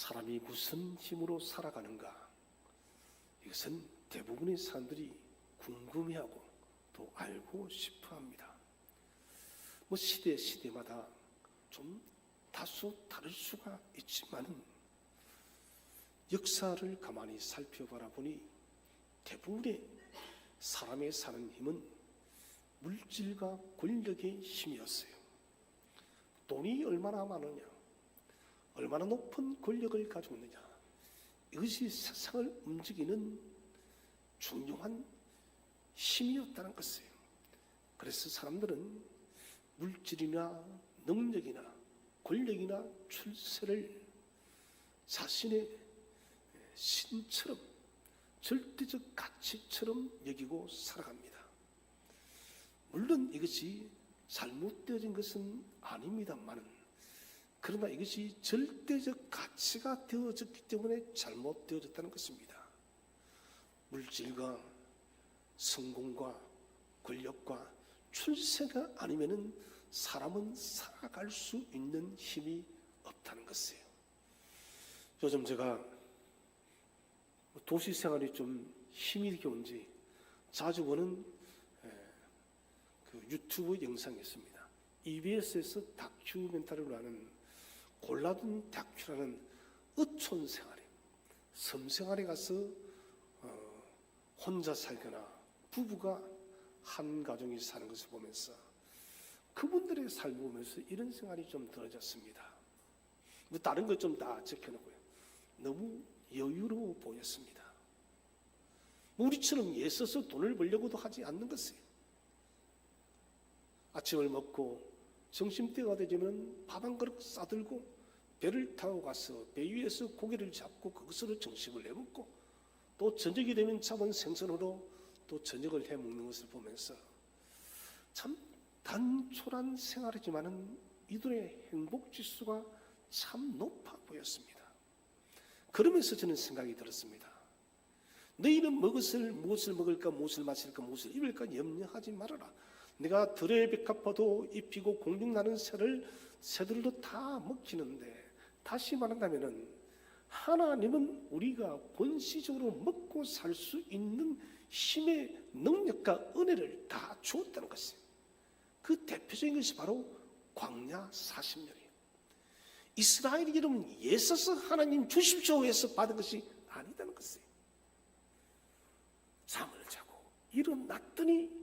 사람이 무슨 힘으로 살아가는가? 이것은 대부분의 사람들이 궁금해하고 또 알고 싶어합니다. 시대마다 좀 다소 다를 수가 있지만은 역사를 가만히 살펴보라 보니 대부분의 사람의 사는 힘은 물질과 권력의 힘이었어요. 돈이 얼마나 많으냐, 얼마나 높은 권력을 가지고 있느냐, 이것이 세상을 움직이는 중요한 힘이었다는 것이에요. 그래서 사람들은 물질이나 능력이나 권력이나 출세를 자신의 신처럼 절대적 가치처럼 여기고 살아갑니다. 물론 이것이 잘못되어진 것은 아닙니다만, 그러나 이것이 절대적 가치가 되어졌기 때문에 잘못되어졌다는 것입니다. 물질과 성공과 권력과 출세가 아니면은 사람은 살아갈 수 있는 힘이 없다는 것이에요. 요즘 제가 도시 생활이 좀 힘이 있게 온지 자주 보는 그 유튜브 영상이 있습니다. EBS에서 다큐멘터리로 하는 골라든 다큐라는 어촌 생활에, 섬 생활에 가서 혼자 살거나 부부가 한 가정이 사는 것을 보면서 그분들의 삶을 보면서 이런 생활이 좀 들어졌습니다. 다른 것 좀 다 적혀놓고요. 너무 여유로워 보였습니다. 우리처럼 애써서 돈을 벌려고도 하지 않는 것이에요. 아침을 먹고 점심때가 되면 밥 한 그릇 싸들고 배를 타고 가서 배 위에서 고기를 잡고 그것으로 정식을 해먹고 또 저녁이 되면 잡은 생선으로 또 저녁을 해먹는 것을 보면서 참 단촐한 생활이지만은 이들의 행복지수가 참 높아 보였습니다. 그러면서 저는 생각이 들었습니다. 너희는 무엇을 먹을까, 무엇을 마실까, 무엇을 입을까 염려하지 말아라. 내가 들의 백합화도 입히고 공중나는 새들도 다 먹히는데, 다시 말한다면은 하나님은 우리가 본시적으로 먹고 살 수 있는 힘의 능력과 은혜를 다 주었다는 것이에요. 그 대표적인 것이 바로 광야 40년이에요. 이스라엘이 여러분 애써서 하나님 주십시오 해서 받은 것이 아니다는 것이에요. 잠을 자고 일어났더니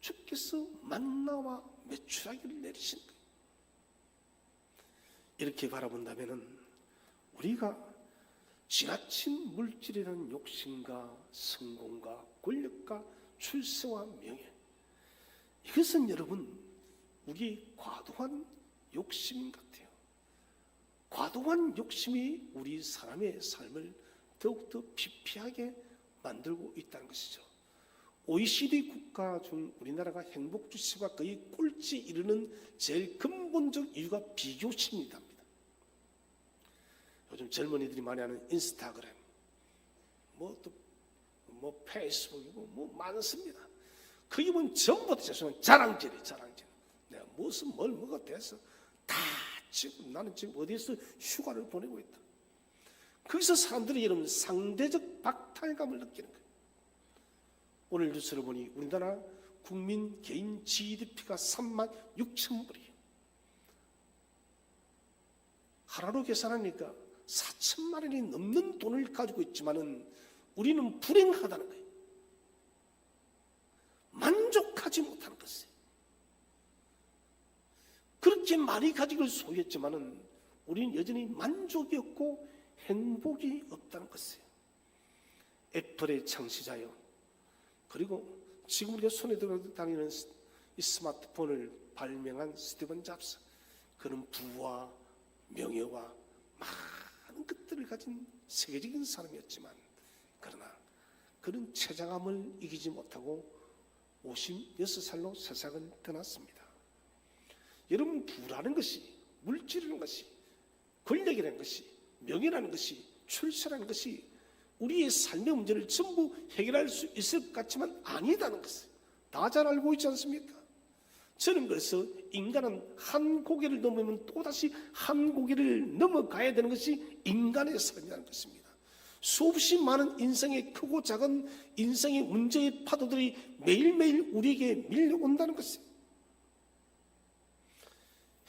주께서 만나와 메추라기를 내리신 거예요. 이렇게 바라본다면 우리가 지나친 물질이라는 욕심과 성공과 권력과 출세와 명예, 이것은 여러분 우리의 과도한 욕심 같아요. 과도한 욕심이 우리 사람의 삶을 더욱더 피폐하게 만들고 있다는 것이죠. OECD 국가 중 우리나라가 행복지수가 거의 꼴찌 이르는 제일 근본적 이유가 비교심이랍니다. 요즘 젊은이들이 많이 하는 인스타그램, 페이스북이고 많습니다. 거기 보면 전부 다 죄송한 자랑질이에요. 내가 무슨 뭘 먹어 대서 다 지금 나는 지금 어디에서 휴가를 보내고 있다. 거기서 사람들이 여러분 상대적 박탈감을 느끼는 거예요. 오늘 뉴스를 보니 우리나라 국민 개인 GDP가 36,000불이에요. 하나로 계산하니까 4천만 원이 넘는 돈을 가지고 있지만은 우리는 불행하다는 거예요. 만족하지 못하는 것이에요. 그렇게 많이 가지고 소유했지만은 우리는 여전히 만족이 없고 행복이 없다는 것이에요. 애플의 창시자요, 그리고 지금 우리가 손에 들고 다니는 이 스마트폰을 발명한 스티븐 잡스, 그는 부와 명예와 많은 것들을 가진 세계적인 사람이었지만, 그러나 그는 처장함을 이기지 못하고 56살로 세상을 떠났습니다. 여러분, 부라는 것이, 물질이라는 것이, 권력이라는 것이, 명예라는 것이, 출세라는 것이 우리의 삶의 문제를 전부 해결할 수 있을 것 같지만 아니다는 것을 다 잘 알고 있지 않습니까? 저는 그래서 인간은 한 고개를 넘으면 또다시 한 고개를 넘어가야 되는 것이 인간의 삶이라는 것입니다. 수없이 많은 인생의 크고 작은 인생의 문제의 파도들이 매일매일 우리에게 밀려온다는 것입니다.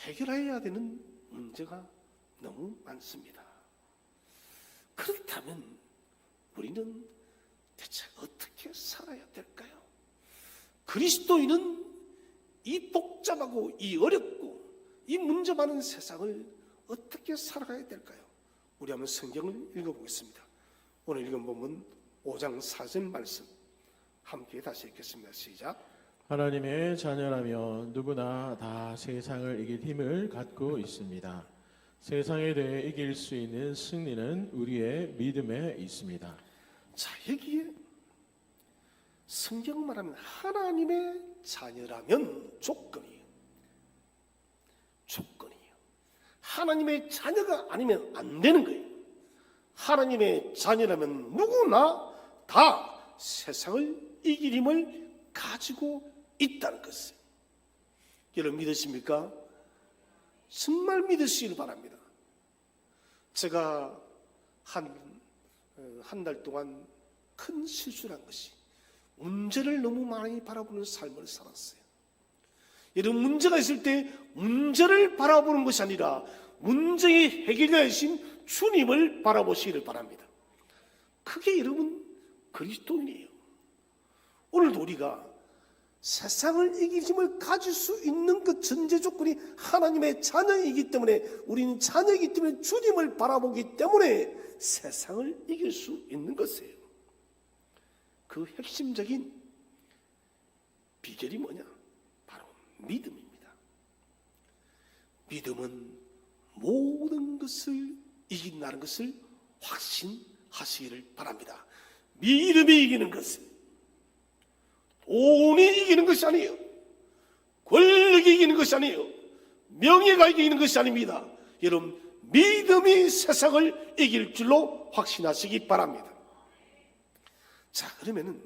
해결해야 되는 문제가 너무 많습니다. 그렇다면 우리는 대체 어떻게 살아야 될까요? 그리스도인은 이 복잡하고 이 어렵고 이 문제 많은 세상을 어떻게 살아가야 될까요? 우리 한번 성경을 읽어보겠습니다. 오늘 읽은 본문 5장 4절 말씀 함께 다시 읽겠습니다. 시작. 하나님의 자녀라면 누구나 다 세상을 이길 힘을 갖고 있습니다. 세상에 대해 이길 수 있는 승리는 우리의 믿음에 있습니다. 자, 여기에 성경 말하면 하나님의 자녀라면 조건이에요. 하나님의 자녀가 아니면 안 되는 거예요. 하나님의 자녀라면 누구나 다 세상을 이길 힘을 가지고 있다는 것을 여러분 믿으십니까? 정말 믿으시길 바랍니다. 제가 한 달 동안 큰 실수를 한 것이 문제를 너무 많이 바라보는 삶을 살았어요. 여러분 문제가 있을 때 문제를 바라보는 것이 아니라 문제의 해결자이신 주님을 바라보시기를 바랍니다. 그게 여러분 그리스도인이에요. 오늘도 우리가 세상을 이길 힘을 가질 수 있는 그 전제 조건이 하나님의 자녀이기 때문에 우리는 자녀이기 때문에 주님을 바라보기 때문에 세상을 이길 수 있는 것이에요. 그 핵심적인 비결이 뭐냐? 바로 믿음입니다. 믿음은 모든 것을 이긴다는 것을 확신하시기를 바랍니다. 믿음이 이기는 것은 돈이 이기는 것이 아니에요. 권력이 이기는 것이 아니에요. 명예가 이기는 것이 아닙니다. 여러분 믿음이 세상을 이길 줄로 확신하시기 바랍니다. 자, 그러면은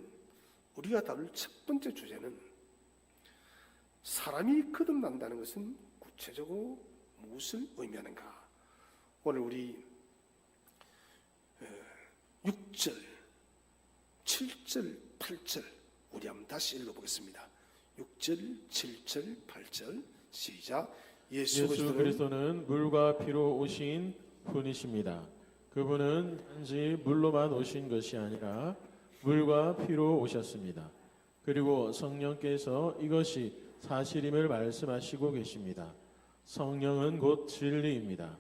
우리가 다룰 첫 번째 주제는 사람이 거듭난다는 것은 구체적으로 무엇을 의미하는가? 오늘 우리 6절, 7절, 8절 우리 한번 다시 읽어보겠습니다. 6절, 7절, 8절 시작. 예수 그리스도는 물과 피로 오신 분이십니다. 그분은 단지 물로만 오신 것이 아니라 물과 피로 오셨습니다. 그리고 성령께서 이것이 사실임을 말씀하시고 계십니다. 성령은 곧 진리입니다.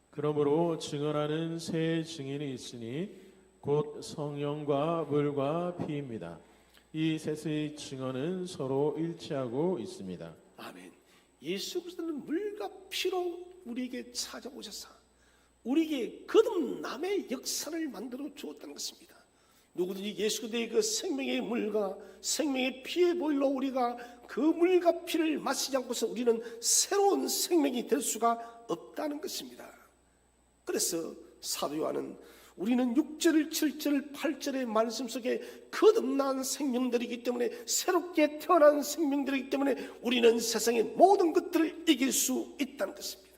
그러므로 증언하는 세 증인이 있으니 곧 성령과 물과 피입니다. 이 셋의 증언은 서로 일치하고 있습니다. 아멘. 예수 그리스도는 물과 피로 우리에게 찾아오셔서 우리에게 거듭남의 역사를 만들어 주었다는 것입니다. 누구든지 예수 그리스도의 그 생명의 물과 생명의 피의 보일러 우리가 그 물과 피를 마시지 않고서 우리는 새로운 생명이 될 수가 없다는 것입니다. 그래서 사도 요한은 우리는 6절, 7절, 8절의 말씀 속에 거듭난 생명들이기 때문에 새롭게 태어난 생명들이기 때문에 우리는 세상의 모든 것들을 이길 수 있다는 것입니다.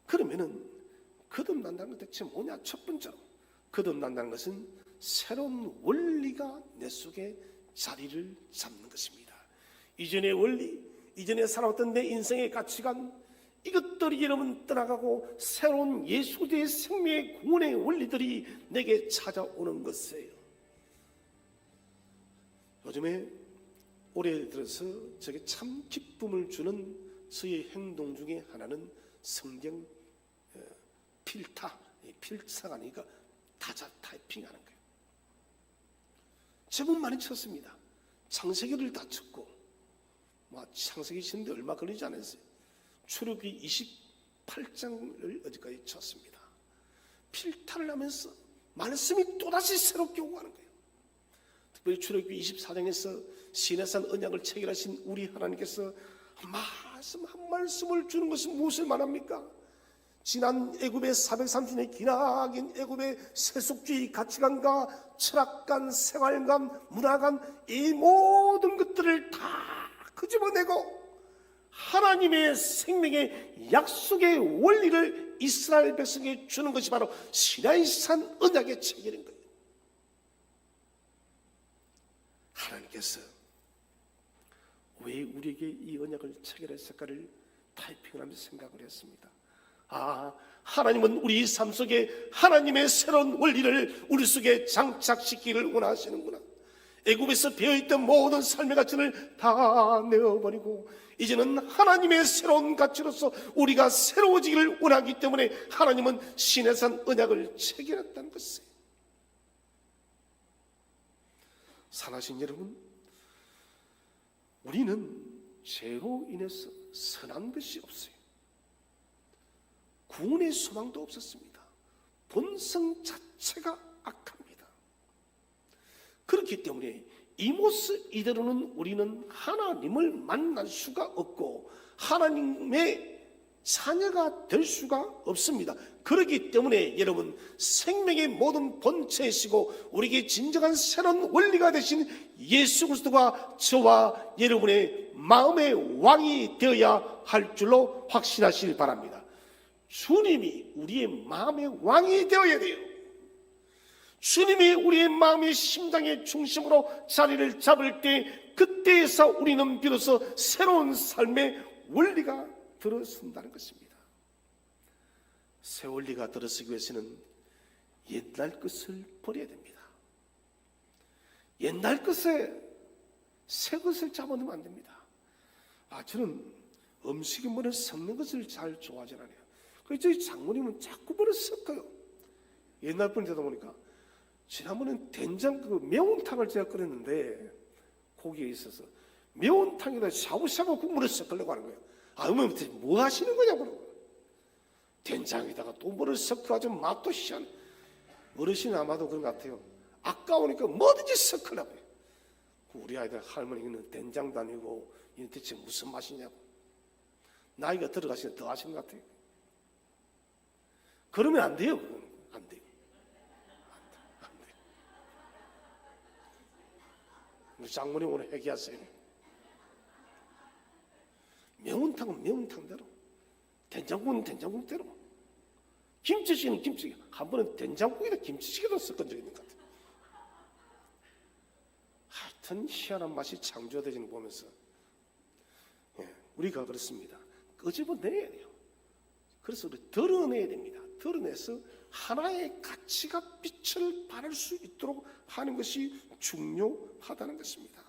그러면은 거듭난다는 것 대체 뭐냐? 첫 번째로 거듭난다는 것은 새로운 원리가 내 속에 자리를 잡는 것입니다. 이전의 원리, 이전에 살아왔던 내 인생의 가치관 이것들이 여러분 떠나가고 새로운 예수 그리스도의 생명의 구원의 원리들이 내게 찾아오는 것이에요. 요즘에 올해 들어서 저게 참 기쁨을 주는 저의 행동 중에 하나는 성경 필사가 아니니까 타자 타이핑하는 거예요. 제법 많이 쳤습니다. 창세기를 다 쳤고 창세기 치는데 얼마 걸리지 않았어요. 출애굽기 28장을 어제까지 쳤습니다. 필타를 하면서 말씀이 또다시 새롭게 오고 하는 거예요. 특별히 출애굽기 24장에서 시내산 언약을 체결하신 우리 하나님께서 한 말씀을 주는 것은 무엇을 말합니까? 지난 애굽의 430년의 기나긴 애굽의 세속주의 가치관과 철학관, 생활관, 문화관 이 모든 것들을 다 끄집어내고 하나님의 생명의 약속의 원리를 이스라엘 백성에게 주는 것이 바로 시나이산 언약의 체결인 거예요. 하나님께서 왜 우리에게 이 언약을 체결했을까를 타이핑을 하면서 생각을 했습니다. 하나님은 우리 삶 속에 하나님의 새로운 원리를 우리 속에 장착시키기를 원하시는구나. 애굽에서 배어있던 모든 삶의 가치를 다 내어버리고 이제는 하나님의 새로운 가치로서 우리가 새로워지기를 원하기 때문에 하나님은 시내산 언약을 체결했다는 것이에요. 사랑하신 여러분, 우리는 죄로 인해서 선한 것이 없어요. 구원의 소망도 없었습니다. 본성 자체가 악합니다. 그렇기 때문에 이 모습 이대로는 우리는 하나님을 만날 수가 없고 하나님의 자녀가 될 수가 없습니다. 그렇기 때문에 여러분, 생명의 모든 본체이시고 우리에게 진정한 새로운 원리가 되신 예수 그리스도가 저와 여러분의 마음의 왕이 되어야 할 줄로 확신하시길 바랍니다. 주님이 우리의 마음의 왕이 되어야 돼요. 주님이 우리의 마음의 심장의 중심으로 자리를 잡을 때 그때에서 우리는 비로소 새로운 삶의 원리가 들어선다는 것입니다. 새 원리가 들어서기 위해서는 옛날 것을 버려야 됩니다. 옛날 것에 새 것을 잡아넣으면 안 됩니다. 저는 음식에 뭐를 섞는 것을 잘 좋아하지 않아요. 그래서 저희 장모님은 자꾸 뭐를 섞어요. 옛날 분이 되다 보니까 지난번엔 된장 매운탕을 제가 끓였는데 고기에 있어서 매운탕에다 샤브샤브 국물을 섞으려고 하는 거예요. 어머니 뭐 하시는 거냐고. 된장에다가 또 뭐를 섞어가지고 맛도 희한. 어르신은 아마도 그런 것 같아요. 아까우니까 뭐든지 섞으려고 해요. 우리 아이들 할머니는 된장도 아니고 이게 대체 무슨 맛이냐고. 나이가 들어가시면 더 하시는 것 같아요. 그러면 안 돼요. 안 돼요. 안 돼요. 우리 장모님 오늘 회개하세요. 매운탕은 매운탕대로, 된장국은 된장국대로, 김치찌개는 김치찌개. 한 번은 된장국에다 김치찌개도 섞은 적이 있는 것 같아요. 하여튼 희한한 맛이 창조되지는 거 보면서 우리가 그렇습니다. 끄집어내야 돼요. 그래서 우리 드러내야 됩니다. 드러내서 하나의 가치가 빛을 발할 수 있도록 하는 것이 중요하다는 것입니다.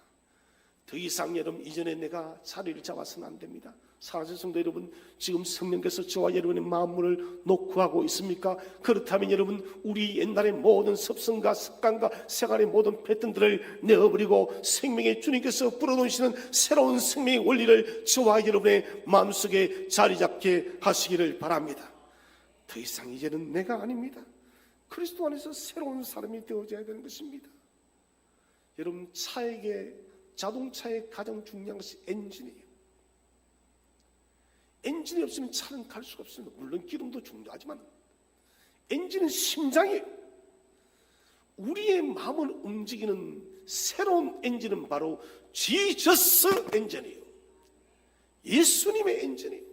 더 이상 여러분 이전에 내가 자리를 잡아서는 안 됩니다. 사랑하는 성도 여러분, 지금 성령께서 저와 여러분의 마음문을 노크하고 있습니까? 그렇다면 여러분, 우리 옛날의 모든 습성과 습관과 생활의 모든 패턴들을 내어버리고 생명의 주님께서 불어넣으시는 새로운 생명의 원리를 저와 여러분의 마음속에 자리 잡게 하시기를 바랍니다. 더 이상 이제는 내가 아닙니다. 그리스도 안에서 새로운 사람이 되어져야 되는 것입니다. 여러분, 자동차의 가장 중요한 것이 엔진이에요. 엔진이 없으면 차는 갈 수가 없습니다. 물론 기름도 중요하지만 엔진은 심장이에요. 우리의 마음을 움직이는 새로운 엔진은 바로 지저스 엔진이에요. 예수님의 엔진이에요.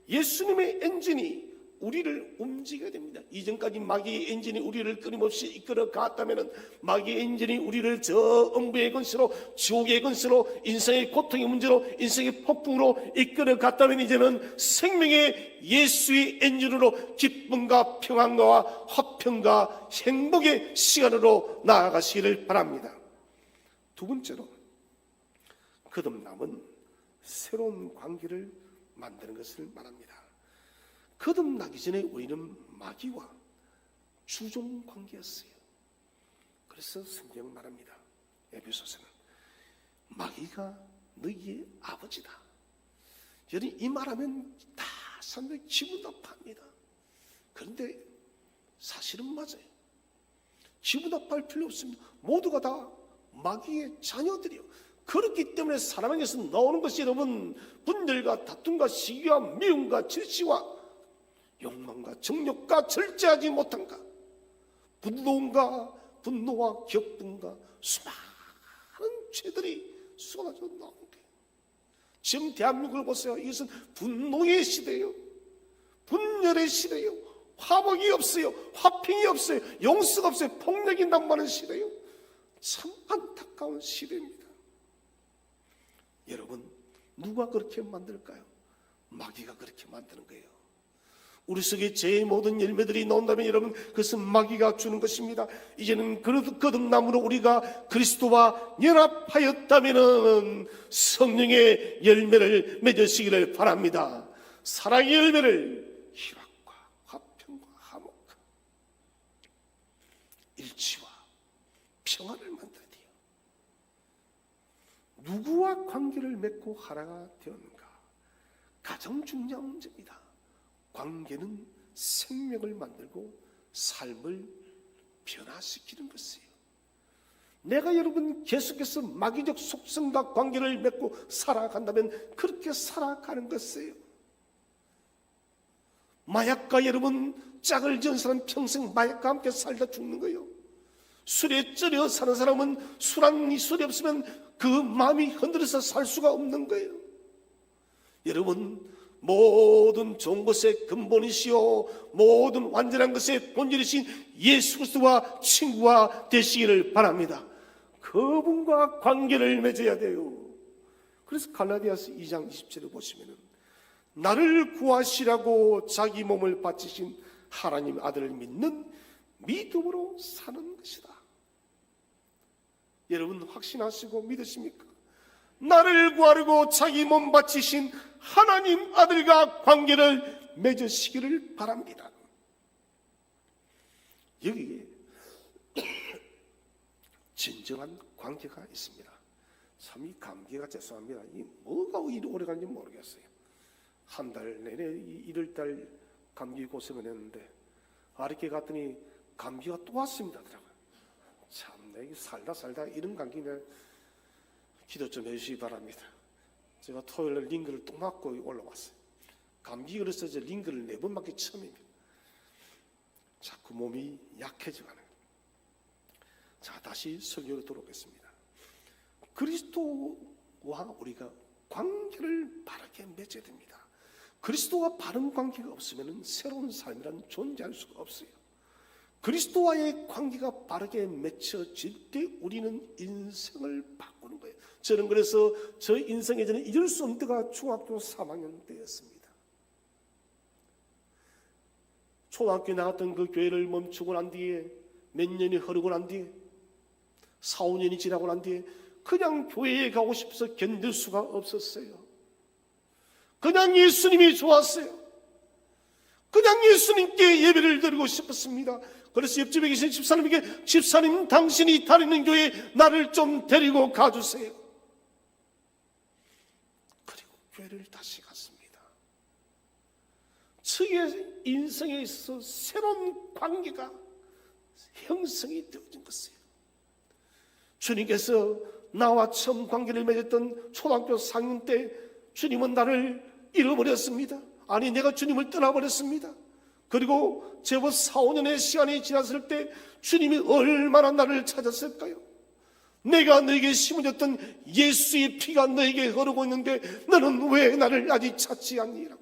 예수님의 엔진이 우리를 움직여야 됩니다. 이전까지 마귀의 엔진이 우리를 끊임없이 이끌어 갔다면 마귀의 엔진이 우리를 저 음부의 건수로, 지옥의 건수로, 인생의 고통의 문제로, 인생의 폭풍으로 이끌어 갔다면 이제는 생명의 예수의 엔진으로 기쁨과 평안과 화평과 행복의 시간으로 나아가시기를 바랍니다. 두 번째로 거듭남은 새로운 관계를 만드는 것을 말합니다. 거듭나기 전에 우리는 마귀와 주종 관계였어요. 그래서 성경 말합니다. 에베소서는 마귀가 너희의 아버지다. 여러분, 이 말하면 다 사람들이 기분 나빠합니다. 그런데 사실은 맞아요. 기분 나빠할 필요 없습니다. 모두가 다 마귀의 자녀들이요. 그렇기 때문에 사람에게서 나오는 것이 여러분, 분열과 다툼과 시기와 미움과 질시와 욕망과 정욕과 절제하지 못한가, 분노와 격분과 수많은 죄들이 쏟아져 나오는 거예요. 지금 대한민국을 보세요. 이것은 분노의 시대예요. 분열의 시대예요. 화목이 없어요. 화평이 없어요. 용서가 없어요. 폭력이 난무하는 시대예요. 참 안타까운 시대입니다. 여러분, 누가 그렇게 만들까요? 마귀가 그렇게 만드는 거예요. 우리 속에 죄의 모든 열매들이 나온다면 여러분, 그것은 마귀가 주는 것입니다. 이제는 거듭남으로 우리가 그리스도와 연합하였다면 성령의 열매를 맺으시기를 바랍니다. 사랑의 열매를 희락과 화평과 화목과 일치와 평안을 만들어야 돼요. 누구와 관계를 맺고 하나가 되었는가? 가장 중요한 문제입니다. 관계는 생명을 만들고 삶을 변화시키는 것이에요. 내가 여러분 계속해서 마귀적 속성과 관계를 맺고 살아간다면 그렇게 살아가는 것이에요. 마약과 여러분 짝을 지은 사람 평생 마약과 함께 살다 죽는 거예요. 술에 쩔여 사는 사람은 술이 없으면 그 마음이 흔들려서 살 수가 없는 거예요. 여러분, 모든 좋은 것의 근본이시요 모든 완전한 것의 본질이신 예수 그리스도와 친구가 되시기를 바랍니다. 그분과 관계를 맺어야 돼요. 그래서 갈라디아서 2장 20절을 보시면은 나를 구하시라고 자기 몸을 바치신 하나님 아들을 믿는 믿음으로 사는 것이다. 여러분 확신하시고 믿으십니까? 나를 구하려고 자기 몸 바치신 하나님 아들과 관계를 맺으시기를 바랍니다. 여기에 진정한 관계가 있습니다. 참 이 감기가 죄송합니다. 이 뭐가 이리 오래 가는지 모르겠어요. 한 달 내내 1월달 감기 고생을 했는데 아르케 갔더니 감기가 또 왔습니다. 참 내가 살다 이런 감기냐. 기도 좀 해주시기 바랍니다. 제가 토요일날 링거를 또 맞고 올라왔어요. 감기 걸려서 이제 링거를 4번 맞기 처음입니다. 자꾸 몸이 약해져가는 거예요. 자, 다시 설교로 돌아오겠습니다. 그리스도와 우리가 관계를 바르게 맺어야 됩니다. 그리스도와 바른 관계가 없으면 새로운 삶이란 존재할 수가 없어요. 그리스도와의 관계가 바르게 맺혀질 때 우리는 인생을 바꾸는 거예요. 저는 그래서 저 인생에 저는 잊을 수 없는 때가 중학교 3학년 때였습니다. 초등학교에 나갔던 그 교회를 멈추고 난 뒤에 몇 년이 흐르고 난 뒤에 4, 5년이 지나고 난 뒤에 그냥 교회에 가고 싶어서 견딜 수가 없었어요. 그냥 예수님이 좋았어요. 그냥 예수님께 예배를 드리고 싶었습니다. 그래서 옆집에 계신 집사님에게 집사님 당신이 다니는 교회에 나를 좀 데리고 가주세요. 그리고 교회를 다시 갔습니다. 저의 인생에 있어서 새로운 관계가 형성이 되어진 것이에요. 주님께서 나와 처음 관계를 맺었던 초등학교 4학년 때 주님은 나를 잃어버렸습니다. 아니 내가 주님을 떠나버렸습니다. 그리고 제법 4, 5년의 시간이 지났을 때 주님이 얼마나 나를 찾았을까요? 내가 너에게 심어줬던 예수의 피가 너에게 흐르고 있는데 너는 왜 나를 아직 찾지 않니라고.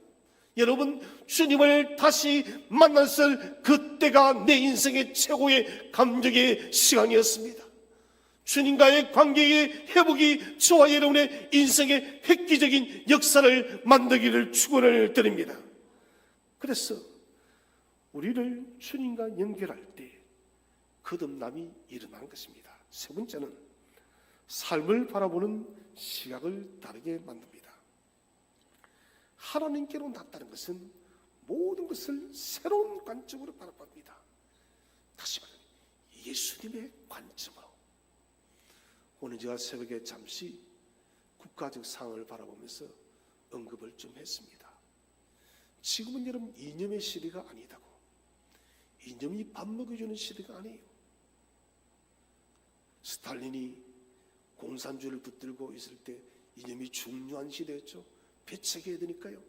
여러분 주님을 다시 만났을 그때가 내 인생의 최고의 감격의 시간이었습니다. 주님과의 관계의 회복이 저와 여러분의 인생의 획기적인 역사를 만들기를 축원을 드립니다. 그래서 우리를 주님과 연결할 때 거듭남이 일어나는 것입니다. 세 번째는 삶을 바라보는 시각을 다르게 만듭니다. 하나님께로 났다는 것은 모든 것을 새로운 관점으로 바라봅니다. 다시 말하면 예수님의 관점으로. 오늘 제가 새벽에 잠시 국가적 상황을 바라보면서 언급을 좀 했습니다. 지금은 여러분 이념의 시대가 아니다고. 이념이 밥 먹여주는 시대가 아니에요. 스탈린이 공산주의를 붙들고 있을 때 이념이 중요한 시대였죠. 배척해야 되니까요.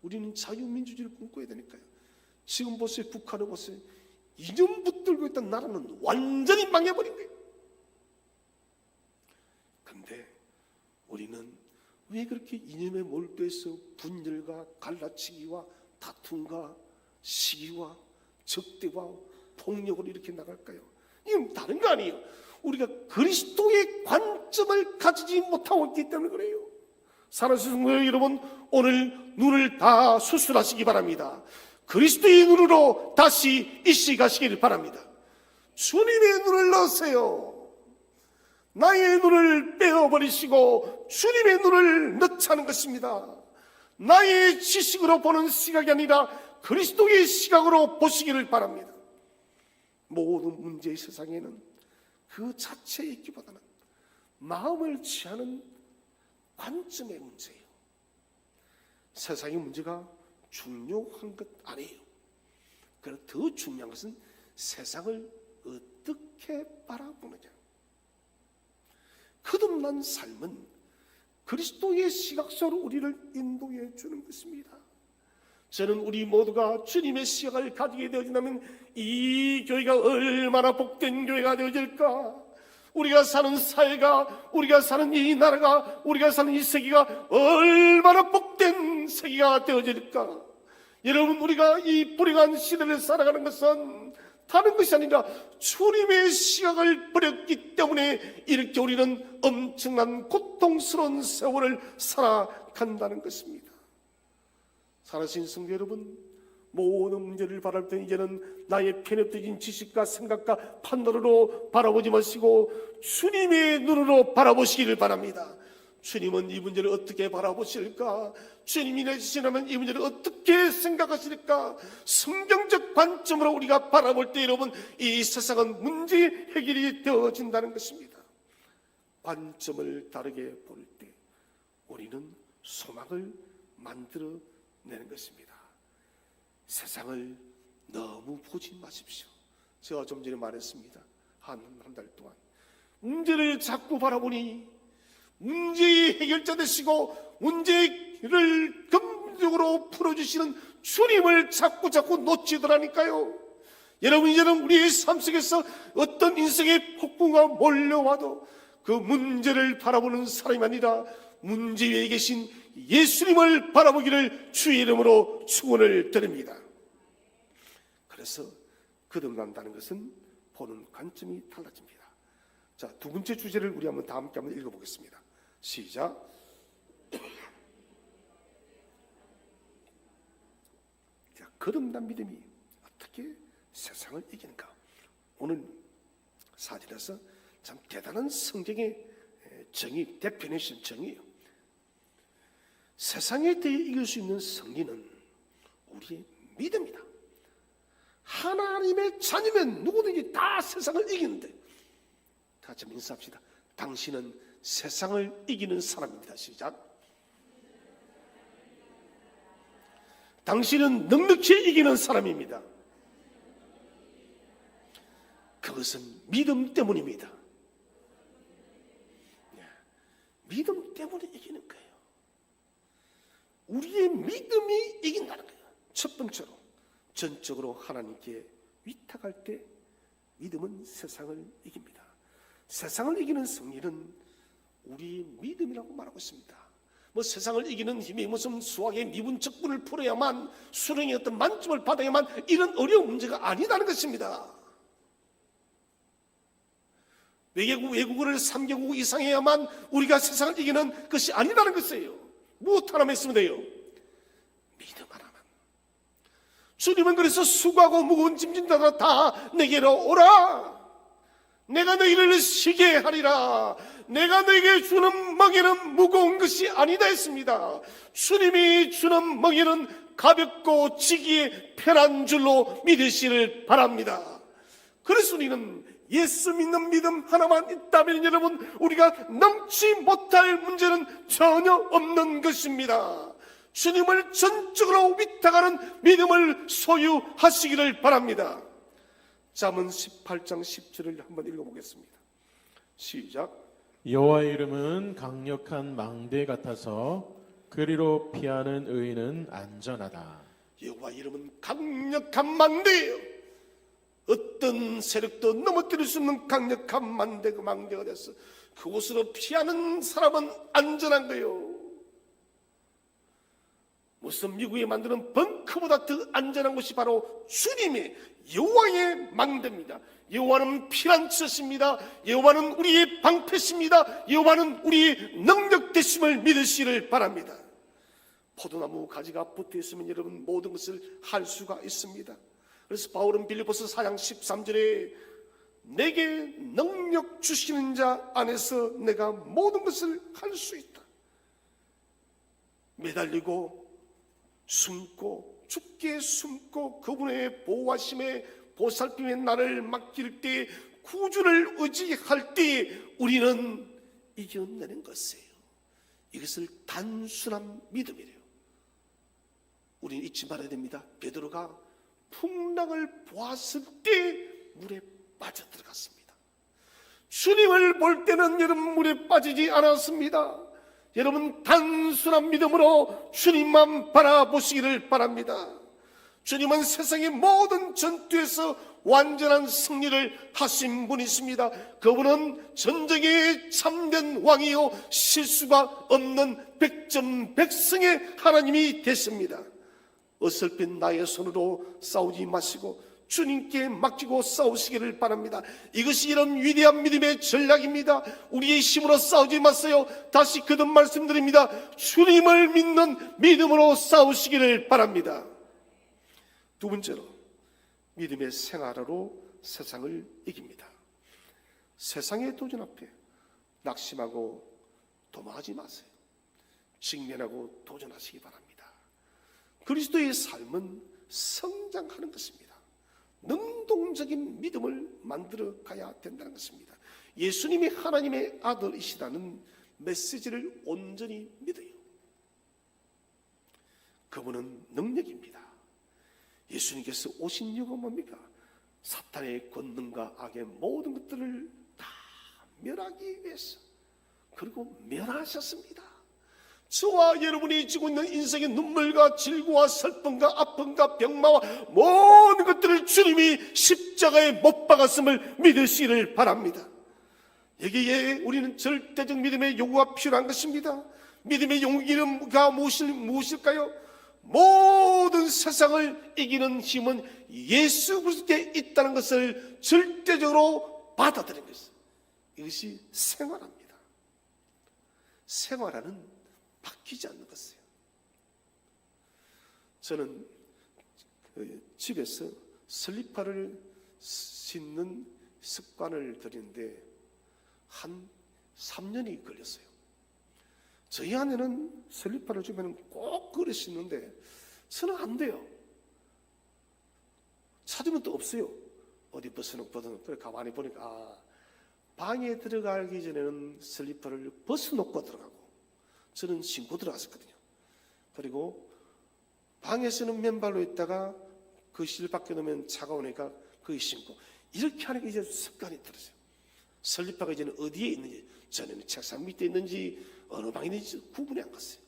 우리는 자유민주주의를 꿈꿔야 되니까요. 지금 보세요. 북한을 보세요. 이념 붙들고 있던 나라는 완전히 망해버린 거예요. 그런데 우리는 왜 그렇게 이념에 몰두해서 분열과 갈라치기와 다툼과 시기와 적대와 폭력으로 이렇게 나갈까요? 이건 다른 거 아니에요. 우리가 그리스도의 관점을 가지지 못하고 있기 때문에 그래요. 사랑하는 성도 여러분, 오늘 눈을 다 수술하시기 바랍니다. 그리스도의 눈으로 다시 이시 가시기를 바랍니다. 주님의 눈을 넣으세요. 나의 눈을 빼어버리시고 주님의 눈을 넣자는 것입니다. 나의 지식으로 보는 시각이 아니라 그리스도의 시각으로 보시기를 바랍니다. 모든 문제의 세상에는 그 자체에 있기보다는 마음을 취하는 관점의 문제예요. 세상의 문제가 중요한 것 아니에요. 그러나 더 중요한 것은 세상을 어떻게 바라보느냐. 거듭난 삶은 그리스도의 시각 속으로 우리를 인도해 주는 것입니다. 저는 우리 모두가 주님의 시각을 가지게 되어진다면 이 교회가 얼마나 복된 교회가 되어질까. 우리가 사는 사회가, 우리가 사는 이 나라가, 우리가 사는 이 세계가 얼마나 복된 세계가 되어질까. 여러분, 우리가 이 불행한 시대를 살아가는 것은 다른 것이 아니라 주님의 시각을 버렸기 때문에 이렇게 우리는 엄청난 고통스러운 세월을 살아간다는 것입니다. 사랑하신 성도 여러분, 모든 문제를 바랄 때 이제는 나의 편협해진 지식과 생각과 판단으로 바라보지 마시고 주님의 눈으로 바라보시기를 바랍니다. 주님은 이 문제를 어떻게 바라보실까? 주님이 내주시라면 이 문제를 어떻게 생각하실까? 성경적 관점으로 우리가 바라볼 때 여러분, 이 세상은 문제 해결이 되어진다는 것입니다. 관점을 다르게 볼 때 우리는 소망을 만들어내는 것입니다. 세상을 너무 보지 마십시오. 제가 좀 전에 말했습니다. 한 달 동안 문제를 자꾸 바라보니 문제의 해결자 되시고 문제를 긍정적으로 풀어주시는 주님을 자꾸 놓치더라니까요. 여러분, 이제는 우리의 삶 속에서 어떤 인생의 폭풍과 몰려와도 그 문제를 바라보는 사람이 아니라 문제 위에 계신 예수님을 바라보기를 주의 이름으로 축원을 드립니다. 그래서 거듭난다는 것은 보는 관점이 달라집니다. 자, 두 번째 주제를 우리 다 함께 한번 읽어보겠습니다. 시작. 자, 거듭난 믿음이 어떻게 세상을 이기는가. 오늘 사진에서 참 대단한 성경의 정의, 데피니션 정의예요. 세상에 대해 이길 수 있는 승리는 우리의 믿음이다. 하나님의 자녀면 누구든지 다 세상을 이기는데, 다 같이 인사합시다. 당신은 세상을 이기는 사람입니다. 시작. 당신은 넉넉히 이기는 사람입니다. 그것은 믿음 때문입니다. 믿음 때문에 이기는 거예요. 우리의 믿음이 이긴다는 거예요. 첫 번째로 전적으로 하나님께 위탁할 때 믿음은 세상을 이깁니다. 세상을 이기는 승리는 우리의 믿음이라고 말하고 있습니다. 뭐 세상을 이기는 힘이 무슨 수학의 미분적분을 풀어야만, 수능의 어떤 만점을 받아야만, 이런 어려운 문제가 아니라는 것입니다. 외국어를 3개국 이상 해야만 우리가 세상을 이기는 것이 아니라는 것이에요. 무엇 하나만 있으면 돼요? 믿음 하나만. 주님은 그래서 수고하고 무거운 짐진 자들아 다 내게로 오라. 내가 너희를 쉬게 하리라. 내가 너에게 주는 멍에는 무거운 것이 아니다 했습니다. 주님이 주는 멍에는 가볍고 지기에 편한 줄로 믿으시를 바랍니다. 그래서 우리는 예수 믿는 믿음 하나만 있다면 여러분, 우리가 넘지 못할 문제는 전혀 없는 것입니다. 주님을 전적으로 위탁하는 믿음을 소유하시기를 바랍니다. 잠언 18장 10절을 한번 읽어보겠습니다. 시작. 여호와의 이름은 강력한 망대 같아서 그리로 피하는 의인은 안전하다. 여호와 이름은 강력한 망대예요. 어떤 세력도 넘어뜨릴 수 없는 강력한 망대, 그 망대가 됐어. 그곳으로 피하는 사람은 안전한 거예요. 무슨 미국에 만드는 벙커보다 더 안전한 곳이 바로 주님의 여호와의 망대입니다. 여호와는 피난처십니다. 여호와는 우리의 방패십니다. 여호와는 우리의 능력 되심을 믿으시기를 바랍니다. 포도나무 가지가 붙어있으면 여러분 모든 것을 할 수가 있습니다. 그래서 바울은 빌립보서 4장 13절에 내게 능력 주시는 자 안에서 내가 모든 것을 할 수 있다. 매달리고 숨고 죽게 숨고 그분의 보호하심에 보살핌에 나를 맡길 때 구주를 의지할 때 우리는 이겨내는 것이에요. 이것을 단순한 믿음이래요. 우리는 잊지 말아야 됩니다. 베드로가 풍랑을 보았을 때 물에 빠져들어갔습니다. 주님을 볼 때는 여러분 물에 빠지지 않았습니다. 여러분 단순한 믿음으로 주님만 바라보시기를 바랍니다. 주님은 세상의 모든 전투에서 완전한 승리를 하신 분이십니다. 그분은 전쟁에 참된 왕이요 실수가 없는 백전백승의 하나님이 되십니다. 어설픈 나의 손으로 싸우지 마시고 주님께 맡기고 싸우시기를 바랍니다. 이것이 이런 위대한 믿음의 전략입니다. 우리의 힘으로 싸우지 마세요. 다시 거듭 말씀드립니다. 주님을 믿는 믿음으로 싸우시기를 바랍니다. 두 번째로 믿음의 생활로 세상을 이깁니다. 세상의 도전 앞에 낙심하고 도망하지 마세요. 직면하고 도전하시기 바랍니다. 그리스도의 삶은 성장하는 것입니다. 능동적인 믿음을 만들어 가야 된다는 것입니다. 예수님이 하나님의 아들이시라는 메시지를 온전히 믿어요. 그분은 능력입니다. 예수님께서 오신 이유가 뭡니까? 사탄의 권능과 악의 모든 것들을 다 멸하기 위해서, 그리고 멸하셨습니다. 저와 여러분이 지고 있는 인생의 눈물과 질고와 슬픔과 아픔과 병마와 모든 것들을 주님이 십자가에 못 박았음을 믿으시기를 바랍니다. 여기에 우리는 절대적 믿음의 요구가 필요한 것입니다. 믿음의 용기가 무엇일까요? 모든 세상을 이기는 힘은 예수 그리스도에 있다는 것을 절대적으로 받아들인 것입니다. 이것이 생활합니다. 생활하는 바뀌지 않는 것이에요. 저는 집에서 슬리퍼를 신는 습관을 들이는데 한 3년이 걸렸어요. 저희 아내는 슬리퍼를 주면 꼭 그래 신는데 저는 안 돼요. 찾으면 또 없어요. 어디 벗어놓거든. 그래 가만히 보니까 방에 들어가기 전에는 슬리퍼를 벗어놓고 들어가고 저는 신고 들어갔었거든요. 그리고 방에서는 맨발로 있다가 거실 밖에 놓으면 차가우니까 거기 신고, 이렇게 하는 게 이제 습관이 들어서요. 슬리퍼가 이제는 어디에 있는지, 전에는 책상 밑에 있는지 어느 방에 있는지 구분이 안 갔어요.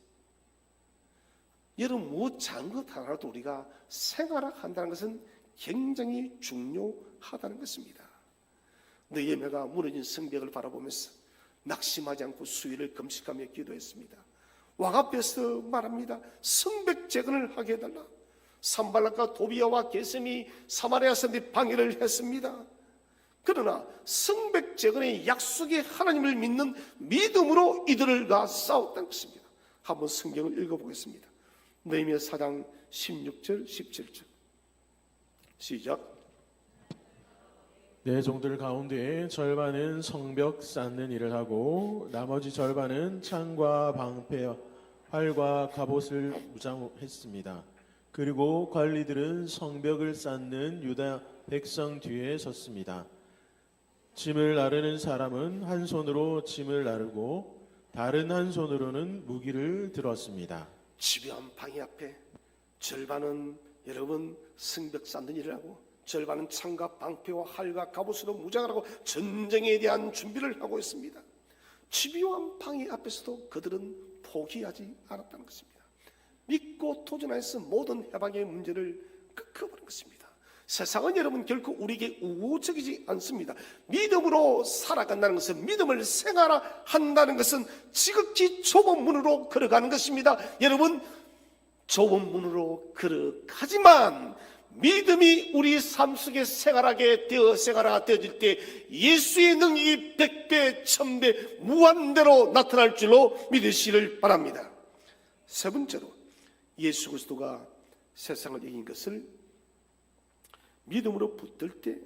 여러분, 무엇 작은 것 하나라도 우리가 생활한다는 것은 굉장히 중요하다는 것입니다. 너희의 매가 무너진 성벽을 바라보면서 낙심하지 않고 수일을 금식하며 기도했습니다. 왕 앞에서 말합니다. 성벽 재건을 하게 해달라. 산발락과 도비아와 게셈이 사마리아 사람들이 방해를 했습니다. 그러나 성벽 재건의 약속의 하나님을 믿는 믿음으로 이들과 싸웠다는 것입니다. 한번 성경을 읽어보겠습니다. 느헤미야 4장 16절 17절 시작. 내 종들 가운데 절반은 성벽 쌓는 일을 하고 나머지 절반은 창과 방패, 활과 갑옷을 무장했습니다. 그리고 관리들은 성벽을 쌓는 유다 백성 뒤에 섰습니다. 짐을 나르는 사람은 한 손으로 짐을 나르고 다른 한 손으로는 무기를 들었습니다. 집요한 방해 앞에 절반은 여러분 성벽 쌓는 일을 하고 절반은 창과 방패와 활과 갑옷으로 무장하고 전쟁에 대한 준비를 하고 있습니다. 집요한 방해 앞에서도 그들은 포기하지 않았다는 것입니다. 믿고 도전해서 모든 해방의 문제를 꺾어버린 것입니다. 세상은 여러분 결코 우리에게 우호적이지 않습니다. 믿음으로 살아간다는 것은, 믿음을 생활한다는 것은 지극히 좁은 문으로 걸어가는 것입니다. 여러분, 좁은 문으로 걸어가지만 믿음이 우리 삶 속에 생활화 되어질 때 예수의 능력이 100배, 1000배, 무한대로 나타날 줄로 믿으시를 바랍니다. 세 번째로, 예수 그리스도가 세상을 이긴 것을 믿음으로 붙들 때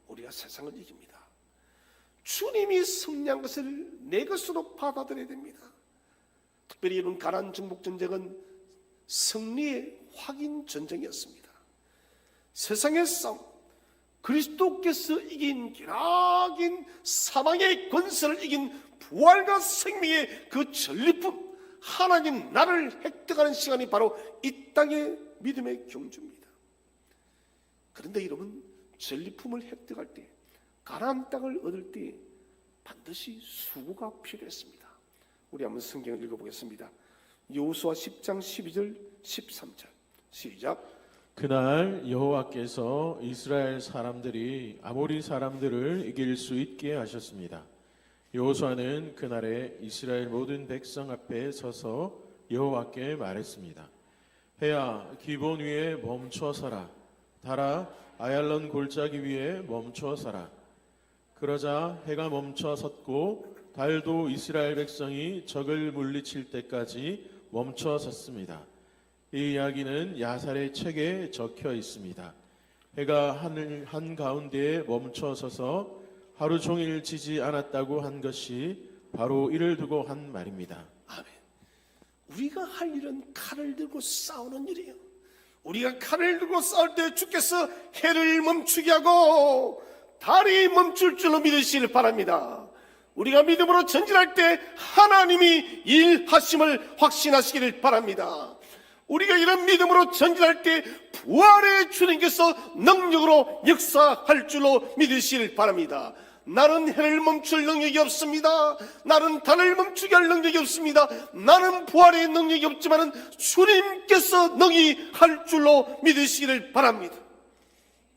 우리가 세상을 이깁니다. 주님이 승리한 것을 내 것으로 받아들여야 됩니다. 특별히 이번 가나안 정복 전쟁은 승리의 확인 전쟁이었습니다. 세상의 싸움, 그리스도께서 이긴 기나긴 사망의 권세를 이긴 부활과 생명의 그 전리품, 하나님 나를 획득하는 시간이 바로 이 땅의 믿음의 경주입니다. 그런데 여러분, 전리품을 획득할 때, 가나안 땅을 얻을 때 반드시 수고가 필요했습니다. 우리 한번 성경을 읽어보겠습니다. 여호수아 10장 12절 13절 시작. 그날 여호와께서 이스라엘 사람들이 아모리 사람들을 이길 수 있게 하셨습니다. 여호수아는 그날에 이스라엘 모든 백성 앞에 서서 여호와께 말했습니다. 해야 기본 위에 멈춰 서라. 달아 아얄론 골짜기 위에 멈춰 서라. 그러자 해가 멈춰 섰고 달도 이스라엘 백성이 적을 물리칠 때까지 멈춰 섰습니다. 이 이야기는 야살의 책에 적혀 있습니다. 해가 하늘 한가운데에 멈춰 서서 하루 종일 지지 않았다고 한 것이 바로 이를 두고 한 말입니다. 아멘. 우리가 할 일은 칼을 들고 싸우는 일이에요. 우리가 칼을 들고 싸울 때 주께서 해를 멈추게 하고 달이 멈출 줄로 믿으시길 바랍니다. 우리가 믿음으로 전진할 때 하나님이 일하심을 확신하시기를 바랍니다. 우리가 이런 믿음으로 전진할 때 부활의 주님께서 능력으로 역사할 줄로 믿으시길 바랍니다. 나는 해를 멈출 능력이 없습니다. 나는 달을 멈추게 할 능력이 없습니다. 나는 부활의 능력이 없지만 주님께서 능히 할 줄로 믿으시기를 바랍니다.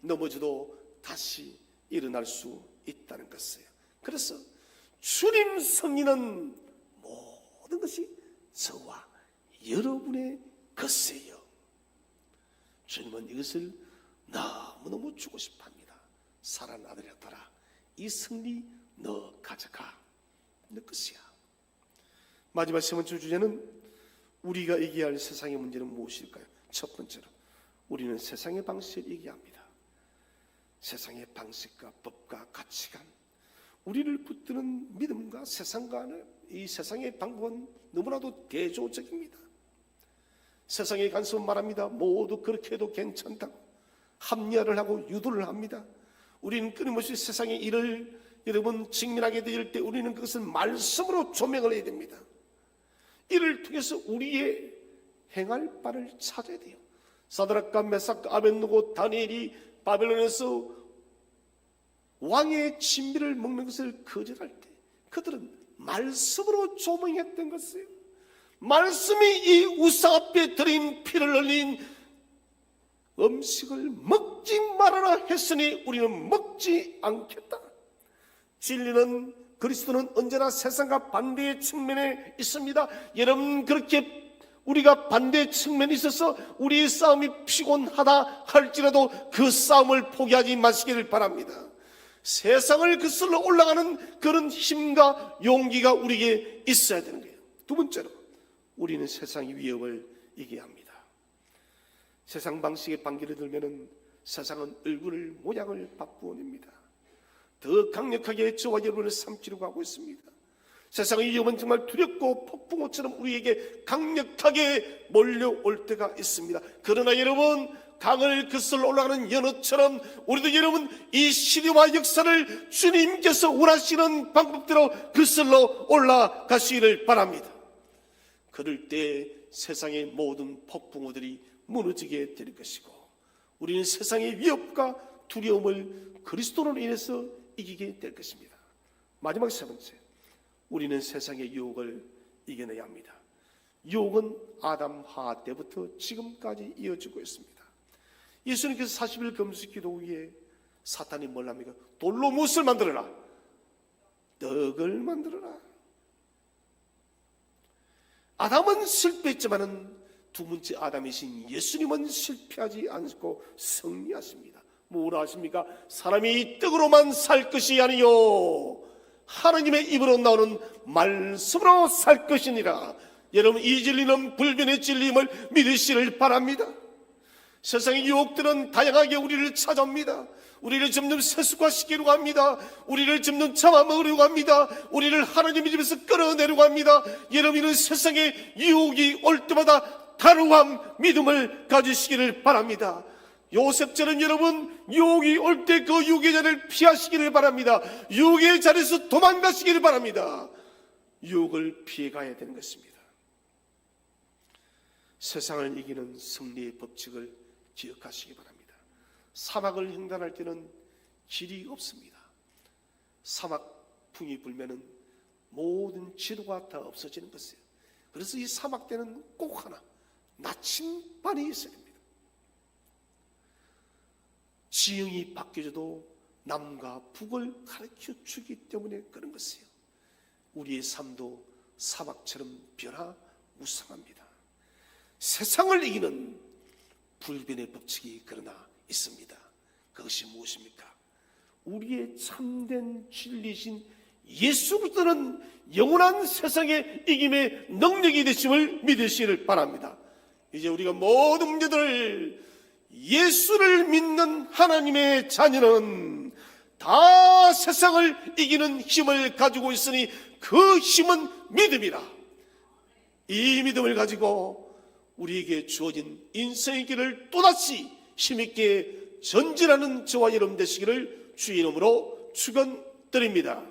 넘어져도 다시 일어날 수 있다는 것이에요. 그래서 주님 승리는 모든 것이 저와 여러분의 것이에요. 주님은 이것을 너무너무 주고 싶어합니다. 사랑하는 아들이었더라, 이 승리 너 가져가, 너 것이야. 마지막 세 번째 주제는 우리가 이겨야 할 세상의 문제는 무엇일까요? 첫 번째로, 우리는 세상의 방식을 이겨야 합니다. 세상의 방식과 법과 가치관, 우리를 붙드는 믿음과 세상과는 이 세상의 방법은 너무나도 대조적입니다. 세상의 간섭은 말합니다. 모두 그렇게 해도 괜찮다고 합리화를 하고 유도를 합니다. 우리는 끊임없이 세상의 일을 여러분 직면하게 될 때 우리는 그것을 말씀으로 조명을 해야 됩니다. 이를 통해서 우리의 행할 바를 찾아야 돼요. 사드락과 메삭과 아벳느고 다니엘이 바벨론에서 왕의 진미를 먹는 것을 거절할 때 그들은 말씀으로 조명했던 것이에요. 말씀이 이 우상 앞에 드린 피를 흘린 음식을 먹지 말아라 했으니 우리는 먹지 않겠다. 진리는, 그리스도는 언제나 세상과 반대의 측면에 있습니다. 여러분, 그렇게 우리가 반대의 측면에 있어서 우리의 싸움이 피곤하다 할지라도 그 싸움을 포기하지 마시기를 바랍니다. 세상을 거슬러 올라가는 그런 힘과 용기가 우리에게 있어야 되는 거예요. 두 번째로, 우리는 세상의 위협을 이겨야 합니다. 세상 방식의 반기를 들면은 세상은 얼굴을 모양을 바꾸어냅니다. 더 강력하게 저와 여러분을 삼키려고 하고 있습니다. 세상의 위협은 정말 두렵고 폭풍우처럼 우리에게 강력하게 몰려올 때가 있습니다. 그러나 여러분, 강을 거슬러 올라가는 연어처럼 우리도 여러분 이 시대와 역사를 주님께서 원하시는 방법대로 거슬러 올라가시기를 바랍니다. 그럴 때 세상의 모든 폭풍우들이 무너지게 될 것이고 우리는 세상의 위협과 두려움을 그리스도로 인해서 이기게 될 것입니다. 마지막 세 번째, 우리는 세상의 유혹을 이겨내야 합니다. 유혹은 아담 하와 때부터 지금까지 이어지고 있습니다. 예수님께서 40일 금식 기도 후에 사탄이 뭘 합니까? 돌로 무엇을 만들어라? 떡을 만들어라. 아담은 실패했지만은 두 번째 아담이신 예수님은 실패하지 않고 승리하십니다. 뭐라 하십니까? 사람이 떡으로만 살 것이 아니요 하나님의 입으로 나오는 말씀으로 살 것이니라. 여러분, 이 진리는 불변의 진리임을 믿으시길 바랍니다. 세상의 유혹들은 다양하게 우리를 찾아옵니다. 우리를 점점 세속화시키려고 합니다. 우리를 점점 잡아먹으려고 합니다. 우리를 하나님의 집에서 끌어내려고 합니다. 여러분은 세상의 유혹이 올 때마다 단호한 믿음을 가지시기를 바랍니다. 요셉처럼 여러분, 유혹이 올 때 그 유혹의 자리를 피하시기를 바랍니다. 유혹의 자리에서 도망가시기를 바랍니다. 유혹을 피해가야 되는 것입니다. 세상을 이기는 승리의 법칙을 기억하시기 바랍니다. 사막을 횡단할 때는 길이 없습니다. 사막풍이 불면은 모든 지도가 다 없어지는 것이에요. 그래서 이 사막 때는 꼭 하나 나침반이 있어야 됩니다. 지형이 바뀌어도 남과 북을 가르쳐 주기 때문에 그런 것이에요. 우리의 삶도 사막처럼 변화무쌍합니다. 세상을 이기는 불변의 법칙이 그러나 있습니다. 그것이 무엇입니까? 우리의 참된 진리신 예수 그리스도는 영원한 세상의 이김의 능력이 되심을 믿으시기를 바랍니다. 이제 우리가 모든 문제들을 예수를 믿는 하나님의 자녀는 다 세상을 이기는 힘을 가지고 있으니 그 힘은 믿음이라. 이 믿음을 가지고 우리에게 주어진 인생의 길을 또다시 힘있게 전진하는 저와 여러분 되시기를 주의 이름으로 축원드립니다.